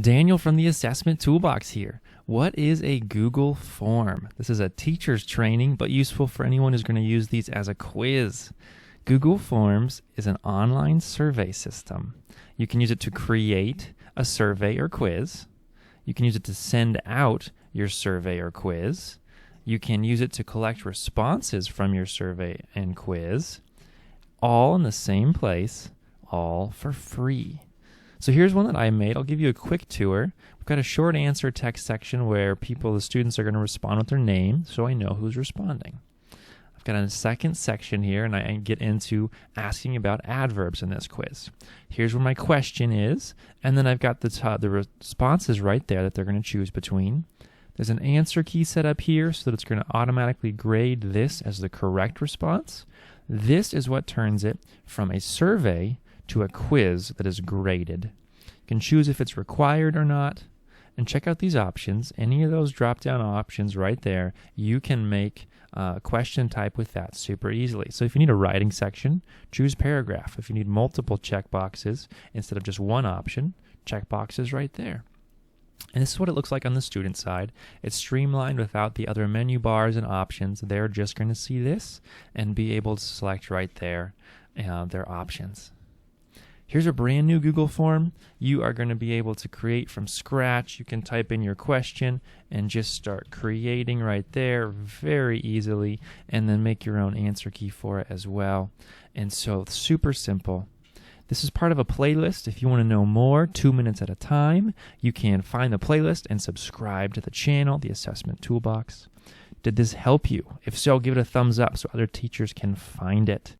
Daniel from the Assessment Toolbox here. What is a Google form? This is a teacher's training, but useful for anyone who's going to use these as a quiz. Google Forms is an online survey system. You can use it to create a survey or quiz. You can use it to send out your survey or quiz. You can use it to collect responses from your survey and quiz, all in the same place, all for free. So here's one that I made. I'll give you a quick tour. We've got a short answer text section where the students are going to respond with their name, so I know who's responding. I've got a second section here, and I get into asking about adverbs in this quiz. Here's where my question is, and then I've got the responses right there that they're going to choose between. There's an answer key set up here so that it's going to automatically grade this as the correct response. This is what turns it from a survey to a quiz that is graded. You can choose if it's required or not, and check out these options. Any of those drop-down options right there, you can make a question type with that super easily. So if you need a writing section, choose paragraph. If you need multiple checkboxes instead of just one option, checkboxes right there. And this is what it looks like on the student side. It's streamlined without the other menu bars and options. They're just going to see this and be able to select right there their options. Here's a brand new Google form. You are going to be able to create from scratch. You can type in your question and just start creating right there very easily, and then make your own answer key for it as well. And so super simple. This is part of a playlist. If you want to know more, 2 minutes at a time, you can find the playlist and subscribe to the channel, the Assessment Toolbox. Did this help you? If so, give it a thumbs up so other teachers can find it.